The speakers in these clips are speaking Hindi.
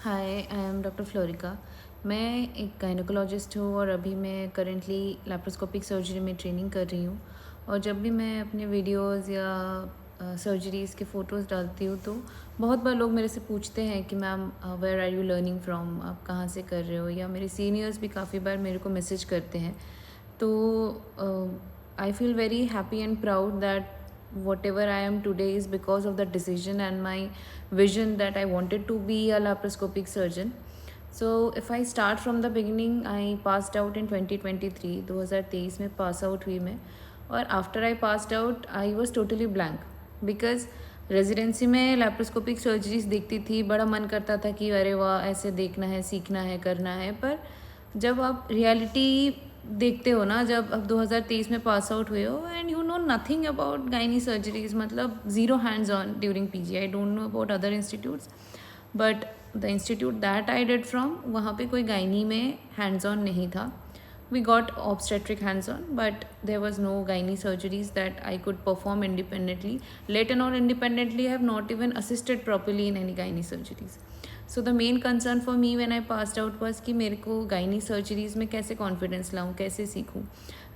Hi, I am doctor fluorica. मैं एक गायनोकोलॉजिस्ट हूँ और अभी मैं करेंटली लैप्रोस्कोपिक सर्जरी में ट्रेनिंग कर रही हूँ। और जब भी मैं अपने वीडियोस या सर्जरीज़ के फ़ोटोज़ डालती हूँ तो बहुत बार लोग मेरे से पूछते हैं कि ma'am where are you learning from, आप कहाँ से कर रहे हो, या मेरे सीनियर्स भी काफ़ी बार मेरे को मैसेज करते हैं। तो I feel very happy and proud that whatever I am today is because of the decision and my vision that I wanted to be a laparoscopic surgeon. So if I start from the beginning, I passed out in 2023, 2023 में पास आउट हुई मैं। और after I passed out I was totally blank, because residency में लैप्रोस्कोपिक सर्जरीज देखती थी, बड़ा मन करता था कि अरे वाह ऐसे देखना है, सीखना है, करना है। पर जब आप रियलिटी देखते हो ना, जब अब 2023 में पास आउट हुए हो and you know nothing about gynae surgeries, मतलब zero hands on during PG. I don't know about other institutes, but the institute that I did from, वहाँ पे कोई गाइनी में हैंड्स ऑन नहीं था। We got obstetric hands-on, but there was no gynae surgeries that I could perform independently. Later on, independently, I have not even assisted properly in any gynae surgeries. So the main concern for me when I passed out was कि मेरे को gynae surgeries में कैसे confidence लाऊँ, कैसे सीखूँ.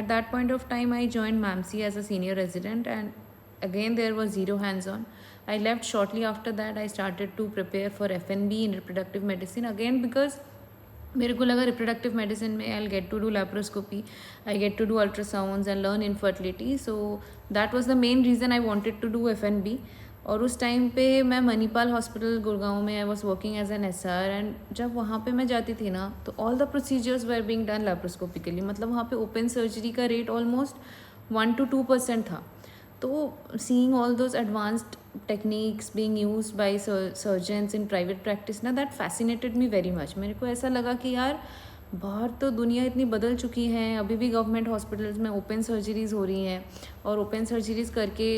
At that point of time, I joined MAMC as a senior resident, and again there was zero hands-on. I left shortly after that. I started to prepare for FNB in reproductive medicine again because मेरे को लगा रिप्रोडक्टिव मेडिसिन में I get to do laparoscopy, I get to do ultrasounds and learn infertility. So that was the main reason I wanted to do FNB। और उस टाइम पे मैं मणिपाल हॉस्पिटल गुड़गांव में I was working as an SR, and जब वहाँ पे मैं जाती थी ना तो all the procedures were being done laparoscopically. मतलब वहाँ पे ओपन सर्जरी का रेट ऑलमोस्ट 1 to 2% था। तो seeing all those advanced techniques being used by surgeons in private practice ना, that fascinated me very much। मेरे को ऐसा लगा कि यार बाहर तो दुनिया इतनी बदल चुकी है, अभी भी गवर्नमेंट हॉस्पिटल्स में ओपन सर्जरीज़ हो रही हैं और ओपन सर्जरीज़ करके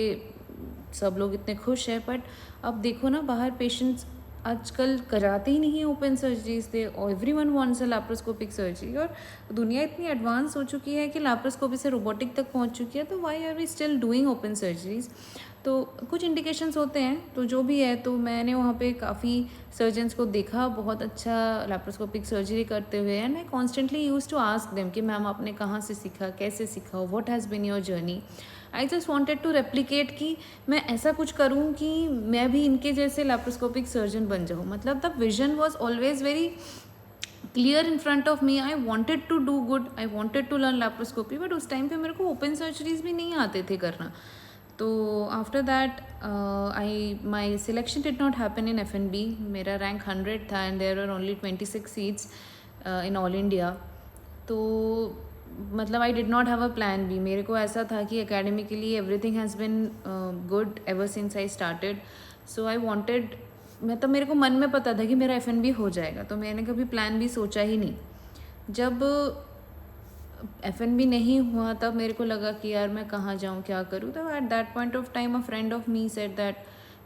सब लोग इतने खुश हैं। बट अब देखो ना, बाहर पेशेंट्स आजकल कराते ही नहीं है ओपन सर्जरीज थे, और everyone wants a laparoscopic surgery. और दुनिया इतनी एडवांस हो चुकी है कि लैप्रोस्कोपी से रोबोटिक तक पहुंच चुकी है, तो why are we still doing open surgeries. तो कुछ इंडिकेशंस होते हैं, तो जो भी है, तो मैंने वहाँ पे काफ़ी सर्जन्स को देखा बहुत अच्छा लैप्रोस्कोपिक सर्जरी करते हुए, and I constantly used to ask them कि मैम आपने कहाँ से सीखा, कैसे सीखा, what has been your journey. I just wanted to replicate कि मैं ऐसा कुछ करूँ कि मैं भी इनके जैसे लैप्रोस्कोपिक सर्जन बन जाऊँ। मतलब the vision was always very clear in front of me. I wanted to do good, I wanted to learn laparoscopy, but उस टाइम पे मेरे को ओपन सर्जरीज भी नहीं आते थे करना। तो after that I my selection did not happen in FNB। मेरा रैंक 100 था and there are only 26 seats in all India. तो मतलब I did not have a plan B. मेरे को ऐसा था कि academically everything has been good ever since I started. So I wanted, मतलब मेरे को मन में पता था कि मेरा FNB हो जाएगा, तो मैंने कभी प्लान बी सोचा ही नहीं। जब FNB नहीं हुआ तब मेरे को लगा कि यार मैं कहाँ जाऊँ, क्या करूँ। तो at that point of time a friend of me said that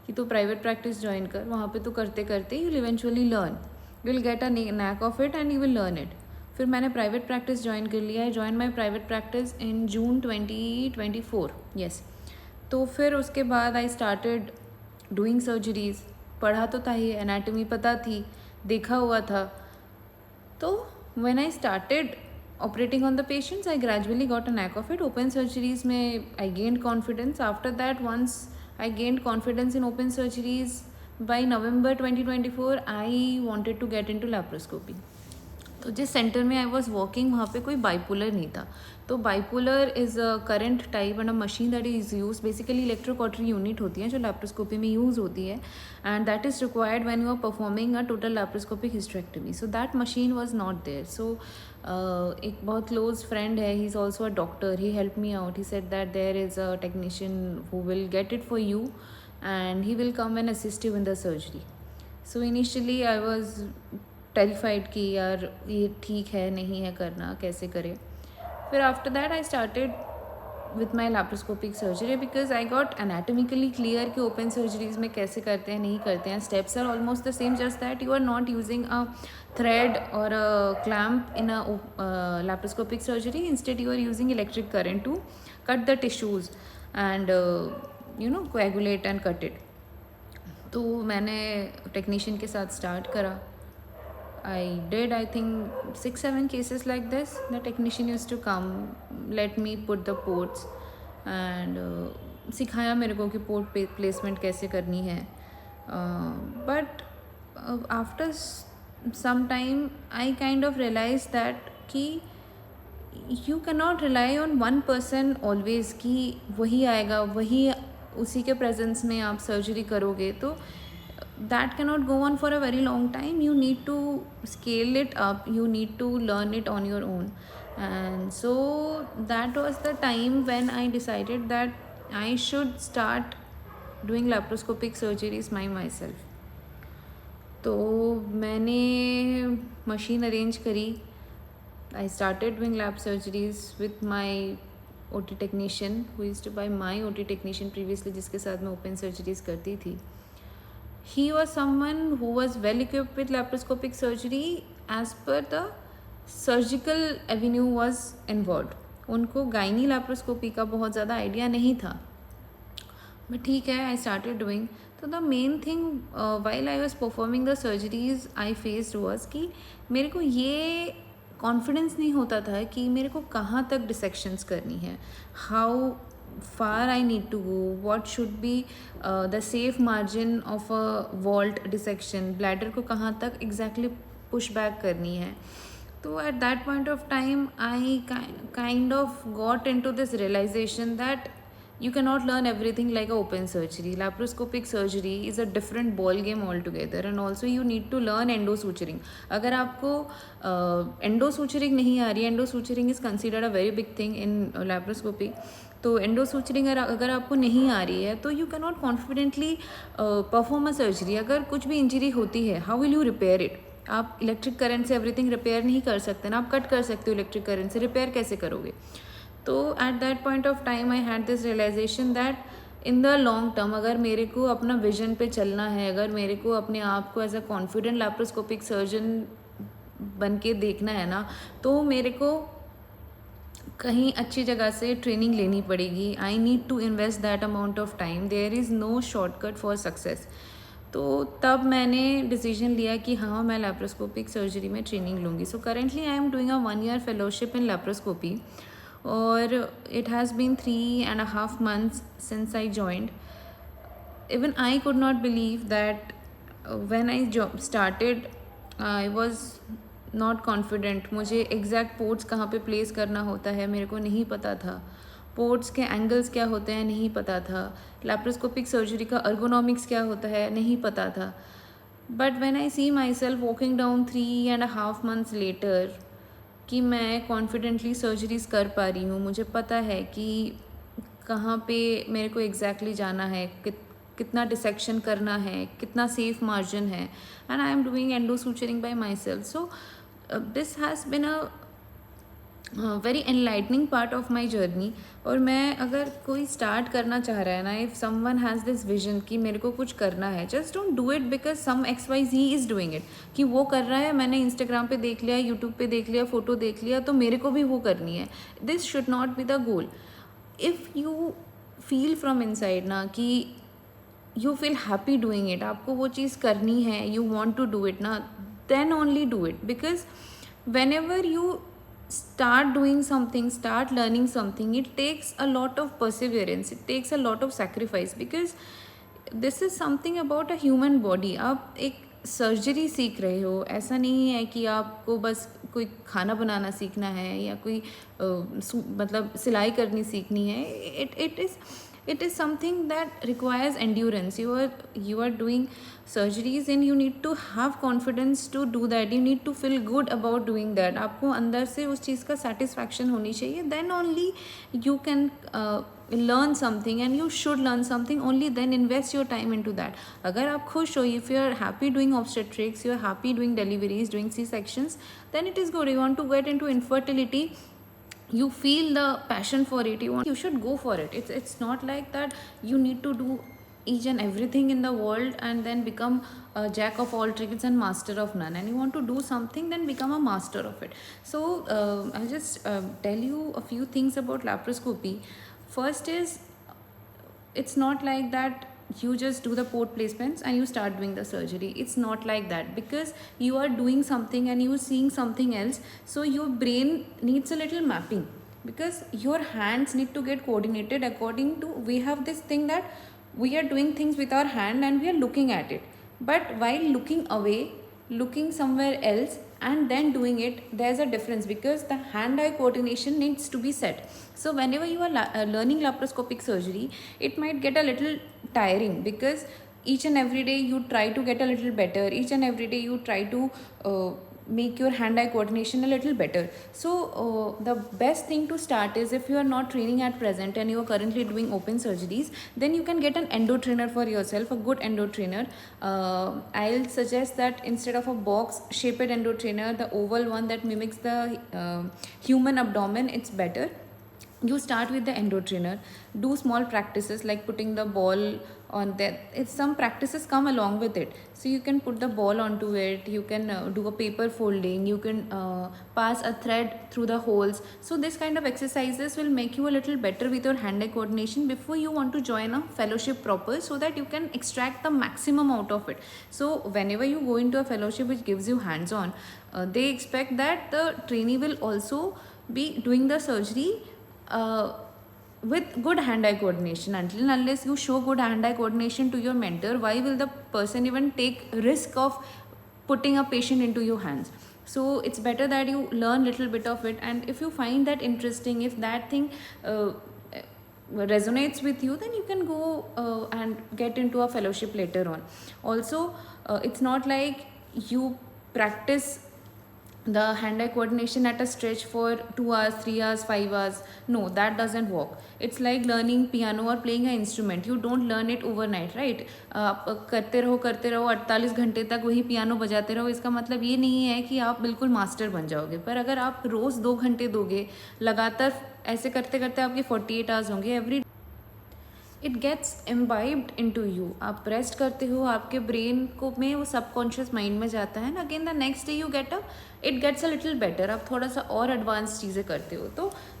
कि तू प्राइवेट प्रैक्टिस ज्वाइन कर, वहाँ पे तो करते करते you will eventually learn, you will get a knack of it and you will learn it. फिर मैंने प्राइवेट प्रैक्टिस ज्वाइन कर लिया। I join my private practice in June 2024, yes. तो फिर उसके बाद आई स्टार्टेड डूइंग सर्जरीज। पढ़ा तो था ही, एनाटमी पता थी, देखा हुआ था। तो when I started operating on the patients, I gradually got a knack of it. Open surgeries में I gained confidence. After that, once I gained confidence in open surgeries, by November 2024, I wanted to get into laparoscopy. तो जिस सेंटर में आई वॉज वर्किंग वहाँ पे कोई बाइपोलर नहीं था। तो bipolar is a current type and a machine that is use, basically electrocautery unit होती है जो लैप्रोस्कोपी में यूज़ होती है, and that is required when you are performing a total laparoscopic hysterectomy. So that machine was not there. So एक बहुत क्लोज फ्रेंड है, he is also a doctor, he help me out. He said that there is a technician who will get it for you and he will come and assist you in the surgery. So initially I was terrified कि यार ये ठीक है नहीं है करना, कैसे करें। फिर after that I started with my laparoscopic surgery because I got anatomically clear कि ओपन सर्जरीज में कैसे करते हैं, नहीं करते हैं। Steps are almost the same, just that you are not using a thread or a clamp in a laparoscopic surgery. Instead you are using electric current to cut the tissues and you know coagulate and cut it. तो मैंने टेक्नीशियन के साथ स्टार्ट करा। I did, I think 6-7 cases like this. The technician used to come, let me put the ports, and सिखाया मेरे को कि पोर्ट प्लेसमेंट कैसे करनी है. But after some time I kind of realize that कि you can not rely on one person always कि वही आएगा, वही उसी के प्रेजेंस में आप सर्जरी करोगे. तो that cannot go on for a very long time. You need to scale it up, you need to learn it on your own. And so that was the time when I decided that I should start doing laparoscopic surgeries myself. तो मैंने मशीन अरेंज करी. I started doing lap surgeries with my OT technician who used to buy my OT technician previously, जिसके साथ मैं open surgeries करती थी. He was someone who was well equipped with laparoscopic surgery as per the surgical avenue was involved. उनको गायनी laparoscopy का बहुत ज़्यादा आइडिया नहीं था. बट ठीक है, I started doing. तो the main thing while I was performing the surgeries I faced was कि मेरे को ये कॉन्फिडेंस नहीं होता था कि मेरे को कहाँ तक डिसेक्शंस करनी है, how far I need to go, what should be the safe margin of a vault dissection, bladder को कहाँ तक exactly push back करनी है. तो at that point of time I kind of got into this realization that you cannot learn everything like a open surgery. Laparoscopic surgery is a different ball game altogether, and also you need to learn endo suturing. अगर आपको endo suturing नहीं आ रही है, endo suturing is considered a very big thing in laparoscopy. तो एंडो सूचरिंग अगर आपको नहीं आ रही है तो you can not confidently perform a surgery. अगर कुछ भी इंजरी होती है, how will you repair it? आप इलेक्ट्रिक करंट से एवरीथिंग रिपेयर नहीं कर सकते ना. आप कट कर सकते हो इलेक्ट्रिक करंट से, रिपेयर कैसे करोगे? तो at that point of time I had this realisation that in the long term अगर मेरे को अपना विजन पे चलना है, अगर मेरे को अपने आप को as a confident laparoscopic surgeon बन के देखना है ना, तो मेरे को कहीं अच्छी जगह से ट्रेनिंग लेनी पड़ेगी. I need to invest that amount of time. There is no shortcut for success. तो तब मैंने डिसीजन लिया कि हाँ, मैं लैप्रोस्कोपिक सर्जरी में ट्रेनिंग लूँगी. So currently I am doing a 1 year fellowship in laparoscopy, और it has been 3.5 months since I joined. Even I could not believe that when I started I was not confident. मुझे एग्जैक्ट पोर्ट्स कहाँ पे प्लेस करना होता है मेरे को नहीं पता था. पोर्ट्स के एंगल्स क्या होते हैं नहीं पता था. लैप्रोस्कोपिक सर्जरी का अर्गोनॉमिक्स क्या होता है नहीं पता था. But when I see myself walking down 3.5 months later कि मैं कॉन्फिडेंटली सर्जरीज कर पा रही हूँ, मुझे पता है कि कहाँ पे मेरे को एग्जैक्टली जाना है, कितना डिसेक्शन करना है, कितना सेफ मार्जिन है, and I am doing endo suturing bye my self. So this has been a very enlightening part of my journey. और मैं अगर कोई स्टार्ट करना चाह रहा है ना, if someone has this vision कि मेरे को कुछ करना है, just don't do it because some XYZ is doing it. कि वो कर रहा है, मैंने इंस्टाग्राम पे देख लिया, यूट्यूब पे देख लिया, फ़ोटो देख लिया, तो मेरे को भी वो करनी है. This should not be the goal. If you feel from inside ना कि you feel happy doing it, आपको वो चीज़ करनी है, you want to do it ना, then only do it. Because whenever you start doing something, start learning something, it takes a lot of perseverance, it takes a lot of sacrifice, because this is something about a human body. आप एक सर्जरी सीख रहे हो, ऐसा नहीं है कि आपको बस कोई खाना बनाना सीखना है या कोई मतलब सिलाई करनी सीखनी है. it is something that requires endurance. You are doing surgeries and you need to have confidence to do that. You need to feel good about doing that. आपको अंदर से उस चीज़ का satisfaction होनी चाहिए. Then only you can learn something, and you should learn something. Only then invest your time into that. अगर आप खुश हो, if you are happy doing obstetrics, you are happy doing deliveries, doing C-sections, then it is good. You want to get into infertility, you feel the passion for it, you should go for it. It's not like that you need to do each and everything in the world and then become a jack of all trades and master of none. And you want to do something, then become a master of it. So I'll just tell you a few things about laparoscopy. First is, it's not like that you just do the port placements and you start doing the surgery. It's not like that, because you are doing something and you are seeing something else, so your brain needs a little mapping, because your hands need to get coordinated according to, we have this thing that we are doing things with our hand and we are looking at it, but while looking away, looking somewhere else and then doing it, there's a difference, because the hand eye coordination needs to be set. So whenever you are learning laparoscopic surgery, it might get a little tiring, because each and every day you try to get a little better, each and every day you try to make your hand eye coordination a little better. So the best thing to start is, if you are not training at present and you are currently doing open surgeries, then you can get an endo trainer for yourself, a good endo trainer. I'll suggest that instead of a box shaped endo trainer, the oval one that mimics the human abdomen, it's better. You start with the endo trainer, do small practices like putting the ball on that. If some practices come along with it, so you can put the ball onto it, you can do a paper folding, you can pass a thread through the holes. So this kind of exercises will make you a little better with your hand eye coordination before you want to join a fellowship proper, so that you can extract the maximum out of it. So whenever you go into a fellowship which gives you hands on, they expect that the trainee will also be doing the surgery with good hand-eye coordination. Until and unless you show good hand-eye coordination to your mentor, why will the person even take risk of putting a patient into your hands? So it's better that you learn little bit of it, and if you find that interesting, if that thing resonates with you, then you can go and get into a fellowship later on. Also, it's not like you practice the hand-eye coordination at a stretch for 2 hours, 3 hours, 5 hours. No, that doesn't work. It's like learning piano or playing an instrument. You don't learn it overnight, right? आप करते रहो 48 घंटे तक वही पियानो बजाते रहो, इसका मतलब ये नहीं है कि आप बिल्कुल मास्टर बन जाओगे। पर अगर आप रोज़ 2 घंटे दोगे, लगातार ऐसे करते करते आपके 48 आवर्स होंगे every, it gets imbibed into you. आप रेस्ट करते हो, आपके ब्रेन को में वो सबकॉन्शियस माइंड में जाता है ना, again the next day you get up, it gets a little better. आप थोड़ा सा और एडवांस चीज़ें करते हो,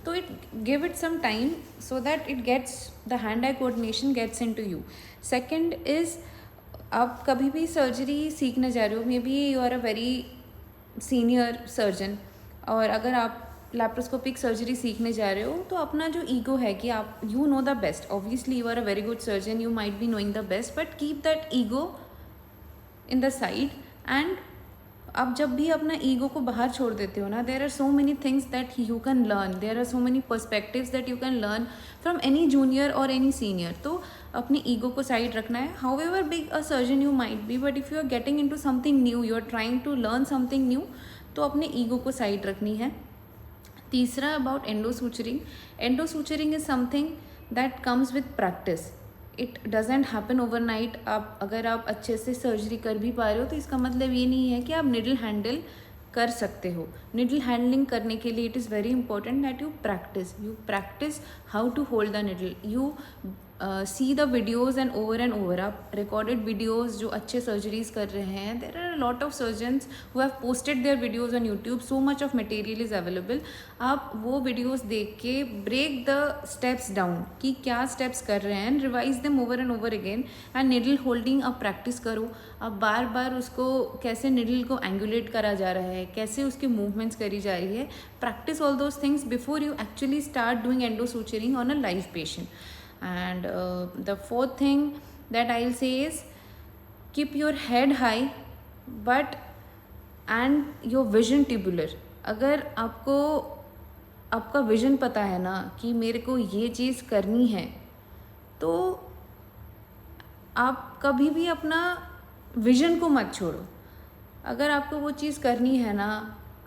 तो it give it some time so that it gets the hand eye coordination gets into you. Second is, आप कभी भी सर्जरी सीखने जा रहे हो, maybe you are a very senior surgeon, और अगर आप लैप्रोस्कोपिक सर्जरी सीखने जा रहे हो, तो अपना जो ईगो है कि आप you know the best, obviously you are a very good surgeon, you might be knowing the best, but keep that ego in the side. And आप जब भी अपना ईगो को बाहर छोड़ देते हो ना, there are so many things that you can learn, there are so many perspectives that you can learn from any junior और एनी सीनियर। तो अपनी ईगो को साइड रखना है। However big a surgeon you might be, but if you are getting into something new, you are trying to learn something new, तो अपने ईगो को साइड रखनी है। तीसरा, about endo suturing. Endo suturing is something that comes with practice, it doesn't happen overnight. अगर आप अच्छे से सर्जरी कर भी पा रहे हो, तो इसका मतलब ये नहीं है कि आप निडल हैंडल कर सकते हो। निडल हैंडलिंग करने के लिए it is very important that you practise how to hold the needle. You see the videos and over आप रिकॉर्डेड वीडियोज़ जो अच्छे सर्जरीज कर रहे हैं, there are lot of surgeons who have posted their videos on YouTube, so much of material is available. आप वो वीडियोज़ देख के ब्रेक द स्टेप्स डाउन कि क्या स्टेप्स कर रहे हैं, revise them over and over again, and needle holding आप प्रैक्टिस करो। आप बार बार उसको कैसे निडल को एंगुलेट करा जा रहा है, कैसे उसकी मूवमेंट्स करी जा रही है, practice all those things before you actually start doing endo suturing on a live patient. And the fourth thing that I'll say is, keep your head high but and your vision tubular। अगर आपको आपका विजन पता है ना कि मेरे को ये चीज़ करनी है, तो आप कभी भी अपना विजन को मत छोड़ो। अगर आपको वो चीज़ करनी है ना,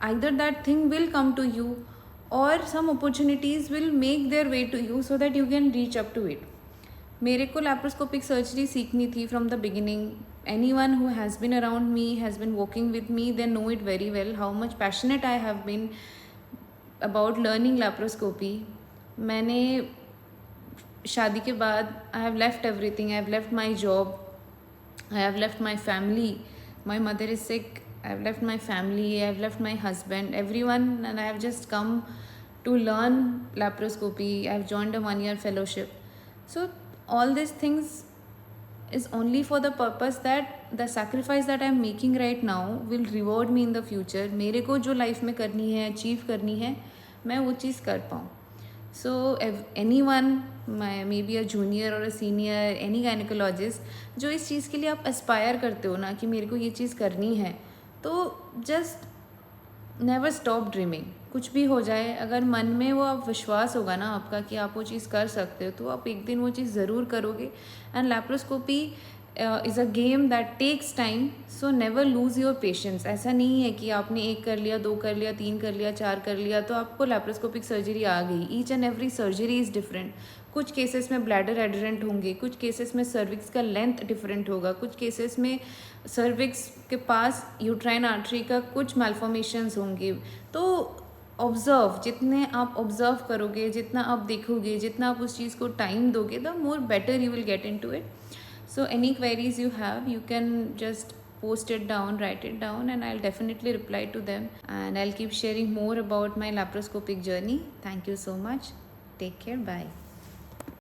either that thing will come to you or some opportunities will make their way to you so that you can reach up to it। मेरे को लैप्रोस्कोपिक सर्जरी सीखनी थी from the beginning. anyone who has been around me, has been working with me, they know it very well how much passionate I have been about learning laparoscopy। मैंने शादी के बाद I have left everything, I have left my job, I have left my family, my mother is sick, I have left my family, I have left my husband, everyone, and I have just come to learn laparoscopy। I have joined a 1-year fellowship। So all these things is only for the purpose that the sacrifice that I am making right now will reward me in the future. मेरे को जो लाइफ में करनी है, अचीव करनी है, मैं वो चीज़ कर पाऊँ. So anyone, maybe a junior or a senior, any gynecologist, जो इस चीज़ के लिए आप aspire करते हो ना कि मेरे को ये चीज़ करनी है, तो just नेवर स्टॉप ड्रीमिंग. कुछ भी हो जाए, अगर मन में वो आप विश्वास होगा ना आपका कि आप वो चीज़ कर सकते हो, तो आप एक दिन वो चीज़ ज़रूर करोगे. And laparoscopy is a game that takes time, so never lose your patience. ऐसा नहीं है कि आपने 1 कर लिया, 2 कर लिया, 3 कर लिया, 4 कर लिया तो आपको लैप्रोस्कोपिक सर्जरी आ गई. Each and every surgery is different. कुछ केसेस में ब्लैडर एडरेंट होंगे, कुछ केसेस में सर्विक्स का लेंथ डिफरेंट होगा, कुछ केसेस में सर्विक्स के पास यूट्राइन आर्टरी का कुछ मैल्फॉर्मेशंस होंगे. तो ऑब्ज़र्व, जितने आप ऑब्ज़र्व करोगे, जितना आप देखोगे, जितना आप उस चीज़ को टाइम दोगे, the more better you will get into it. So any queries you have, you can just post it down, write it down, and I'll definitely reply to them. And I'll keep sharing more about my laparoscopic journey. Thank you so much. Take care. Bye.